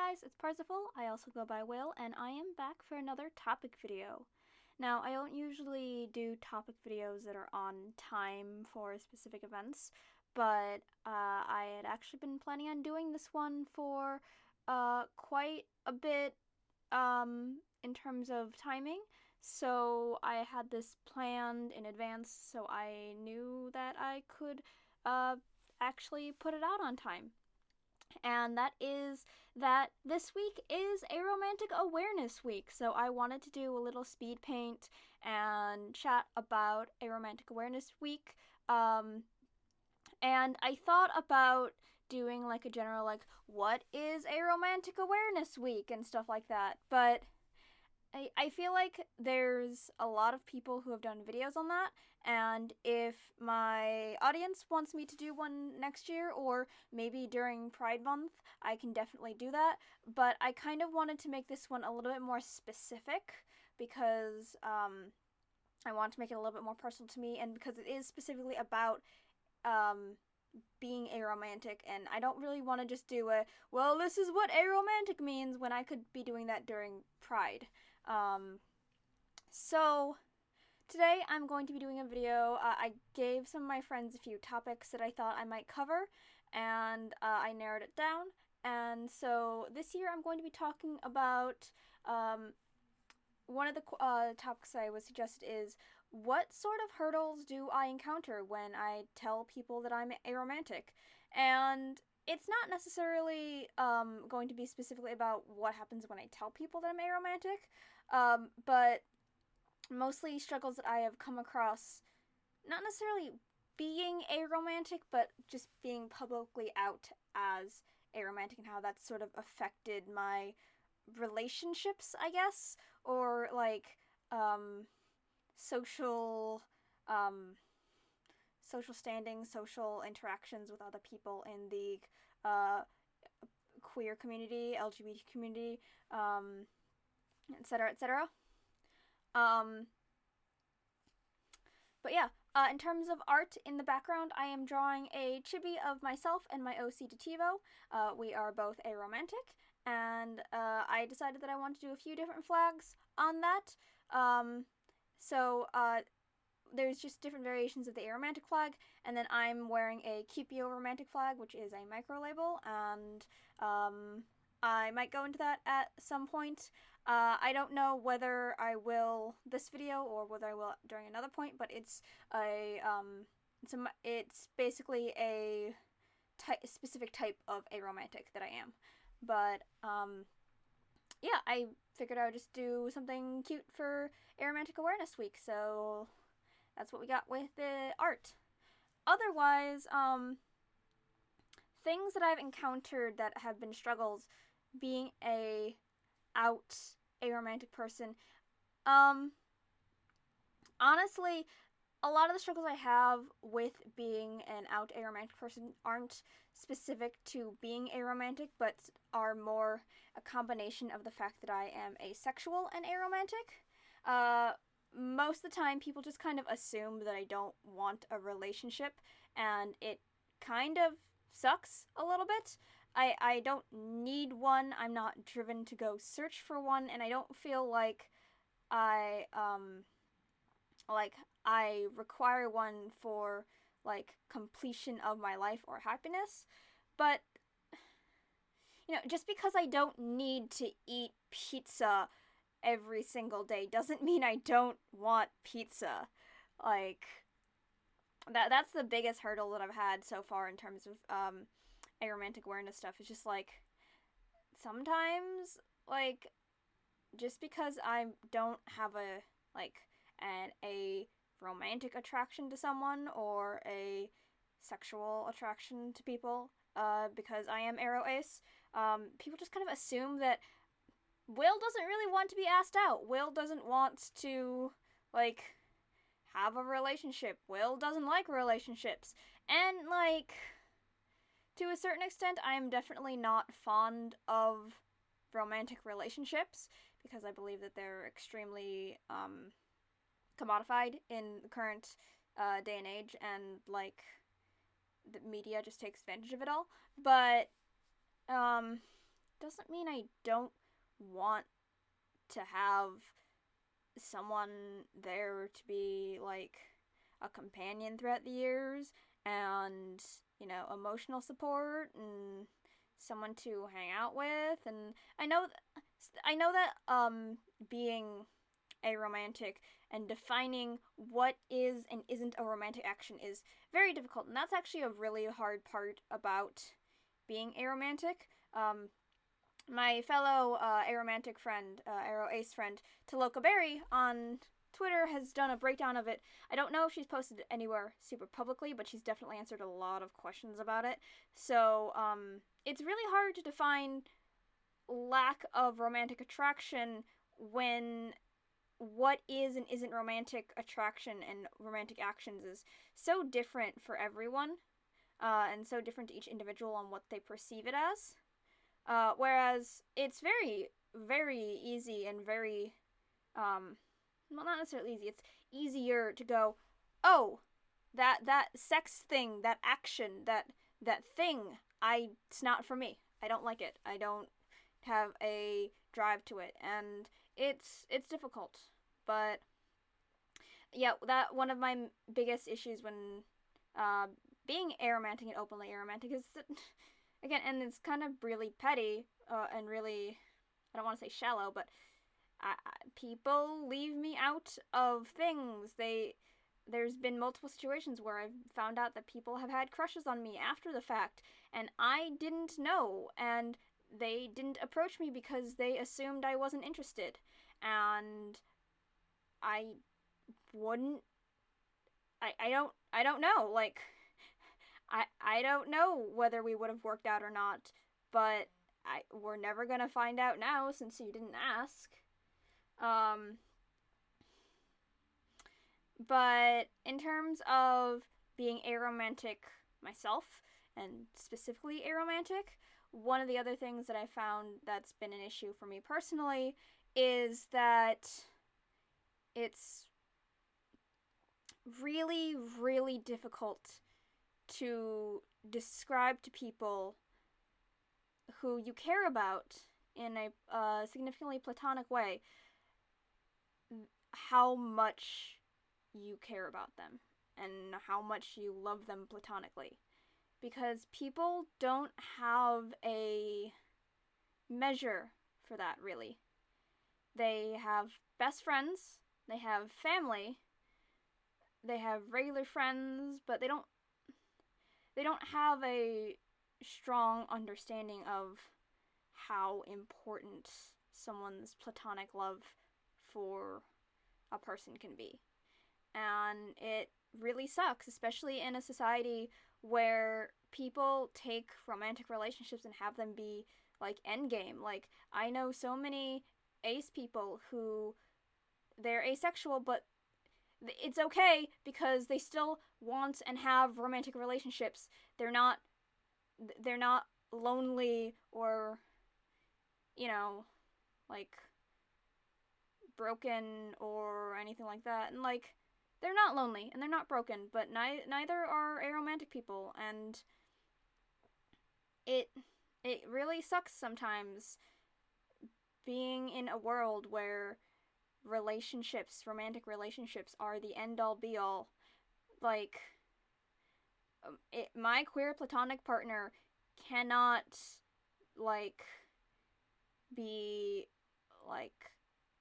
guys, it's Parzival. I also go by Will, and I am back for another topic video. Now, I don't usually do topic videos that are on time for specific events, but I had actually been planning on doing this one for quite a bit in terms of timing. So I had this planned in advance, so I knew that I could actually put it out on time. And that is that this week is Aromantic Awareness Week. So I wanted to do a little speed paint and chat about Aromantic Awareness Week. And I thought about doing like a general what is Aromantic Awareness Week and stuff like that. But I feel like there's a lot of people who have done videos on that, and if my audience wants me to do one next year, or maybe during Pride Month, I can definitely do that. But I kind of wanted to make this one a little bit more specific, because I want to make it a little bit more personal to me, and because it is specifically about being aromantic, and I don't really want to just do well, this is what aromantic means, when I could be doing that during Pride. So today I'm going to be doing a video. I gave some of my friends a few topics that I thought I might cover, and I narrowed it down. And so this year I'm going to be talking about one of the topics I would suggest is, what sort of hurdles do I encounter when I tell people that I'm aromantic? And it's not necessarily going to be specifically about what happens when I tell people that I'm aromantic, but mostly struggles that I have come across, not necessarily being aromantic, but just being publicly out as aromantic, and how that's sort of affected my relationships, I guess, or social social standing, social interactions with other people in the queer community, LGBT community, etc., etc. But yeah, in terms of art in the background, I am drawing a chibi of myself and my OC Tativo. We are both aromantic, and I decided that I want to do a few different flags on that. There's just different variations of the aromantic flag, and then I'm wearing a Keep You Romantic flag, which is a micro label, and I might go into that at some point. I don't know whether I will this video or whether I will during another point, but it's basically a specific type of aromantic that I am. But yeah, I figured I would just do something cute for Aromantic Awareness Week, so that's what we got with the art. Otherwise, things that I've encountered that have been struggles being a aromantic person. Honestly, a lot of the struggles I have with being an out aromantic person aren't specific to being aromantic, but are more a combination of the fact that I am asexual and aromantic. Most of the time, people just kind of assume that I don't want a relationship, and it kind of sucks a little bit. I don't need one. I'm not driven to go search for one, and I don't feel like I require one for completion of my life or happiness. But just because I don't need to eat pizza every single day doesn't mean I don't want pizza. That's the biggest hurdle that I've had so far in terms of aromantic awareness stuff. It's just sometimes just because I don't have a romantic attraction to someone or a sexual attraction to people, because I am aro-ace, people just kind of assume that Will doesn't really want to be asked out. Will doesn't want to have a relationship. Will doesn't like relationships. And to a certain extent, I am definitely not fond of romantic relationships, because I believe that they're extremely commodified in the current day and age, and the media just takes advantage of it all. But doesn't doesn't mean I don't want to have someone there to be like a companion throughout the years, and emotional support, and someone to hang out with. And I know that being aromantic and defining what is and isn't a romantic action is very difficult, and that's actually a really hard part about being aromantic. My fellow aromantic friend, Arrow Ace friend, Taloka Berry on Twitter has done a breakdown of it. I don't know if she's posted it anywhere super publicly, but she's definitely answered a lot of questions about it. So it's really hard to define lack of romantic attraction when what is and isn't romantic attraction and romantic actions is so different for everyone, and so different to each individual on what they perceive it as. Whereas it's very, very easy and very, well, not necessarily easy. It's easier to go, oh, that sex thing, that action, that thing, it's not for me. I don't like it. I don't have a drive to it, and it's difficult. But yeah, that one of my biggest issues when being aromantic and openly aromantic is that, again, and it's kind of really petty, and really, I don't want to say shallow, but people leave me out of things. There's been multiple situations where I've found out that people have had crushes on me after the fact, and I didn't know, and they didn't approach me because they assumed I wasn't interested, and I wouldn't. I don't know. Like, I don't know whether we would have worked out or not, but we're never gonna find out now since you didn't ask. But in terms of being aromantic myself, and specifically aromantic, one of the other things that I found that's been an issue for me personally is that it's really, really difficult to describe to people who you care about in a significantly platonic way how much you care about them and how much you love them platonically. Because people don't have a measure for that, really. They have best friends, they have family, they have regular friends, but they don't have a strong understanding of how important someone's platonic love for a person can be. And it really sucks, especially in a society where people take romantic relationships and have them be like endgame. Like, I know so many ace people who they're asexual, but it's okay because they still want and have romantic relationships. They're not lonely or, like, broken or anything like that. And like, they're not lonely and they're not broken, but neither are aromantic people, and it really sucks sometimes being in a world where romantic relationships are the end all be all. Like, my queer platonic partner cannot, like, be, like,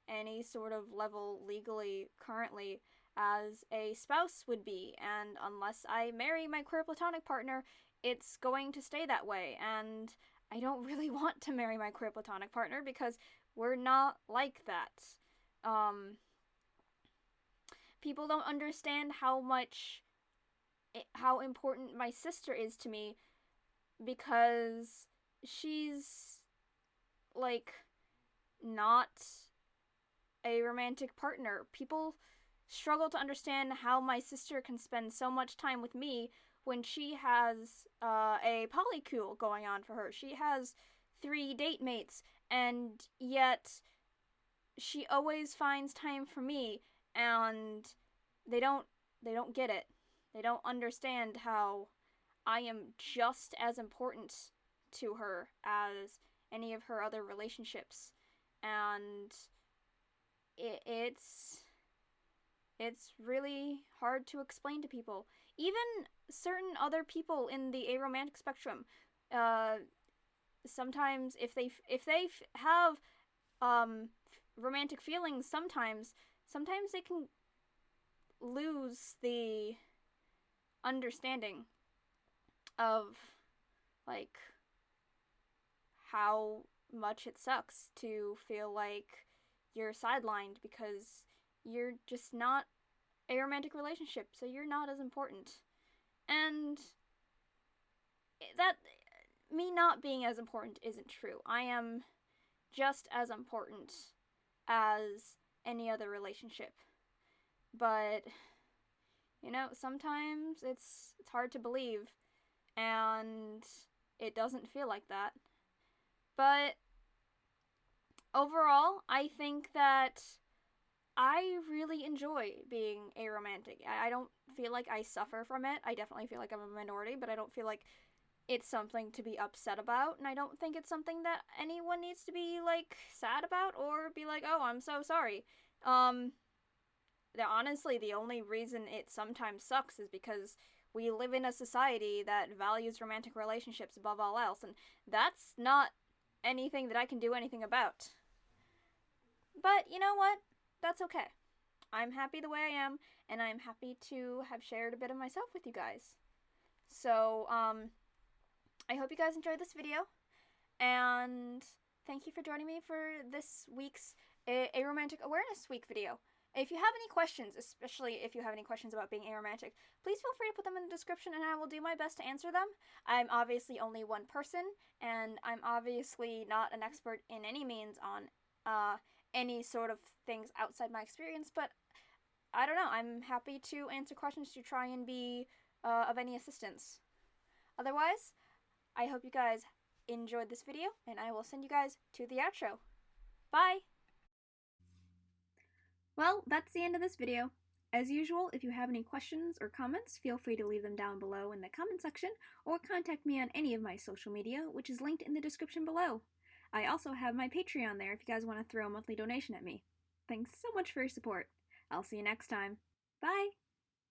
any sort of level legally currently as a spouse would be, and unless I marry my queer platonic partner, it's going to stay that way, and I don't really want to marry my queer platonic partner because we're not like that. People don't understand how important my sister is to me because she's, like, not a romantic partner. People struggle to understand how my sister can spend so much time with me when she has a polycule going on for her. She has 3 date mates, and yet she always finds time for me, and they don't get it. They don't understand how I am just as important to her as any of her other relationships, and it's really hard to explain to people. Even certain other people in the aromantic spectrum, sometimes if they have romantic feelings, sometimes they can lose the understanding of like how much it sucks to feel like you're sidelined because you're just not a romantic relationship, so you're not as important. And that, me not being as important isn't true. I am just as important as any other relationship. But sometimes it's hard to believe, and it doesn't feel like that. But overall, I think that I really enjoy being aromantic. I don't feel like I suffer from it. I definitely feel like I'm a minority, but I don't feel like it's something to be upset about, and I don't think it's something that anyone needs to be like sad about or be like, "Oh, I'm so sorry." Honestly, the only reason it sometimes sucks is because we live in a society that values romantic relationships above all else, and that's not anything that I can do anything about. But you know what? That's okay. I'm happy the way I am, and I'm happy to have shared a bit of myself with you guys. So, I hope you guys enjoyed this video, and thank you for joining me for this week's Aromantic Awareness Week video. If you have any questions, especially if you have any questions about being aromantic, please feel free to put them in the description and I will do my best to answer them. I'm obviously only one person, and I'm obviously not an expert in any means on any sort of things outside my experience, but I don't know, I'm happy to answer questions to try and be of any assistance. Otherwise, I hope you guys enjoyed this video, and I will send you guys to the outro. Bye! Well, that's the end of this video. As usual, if you have any questions or comments, feel free to leave them down below in the comment section, or contact me on any of my social media, which is linked in the description below. I also have my Patreon there if you guys want to throw a monthly donation at me. Thanks so much for your support. I'll see you next time. Bye!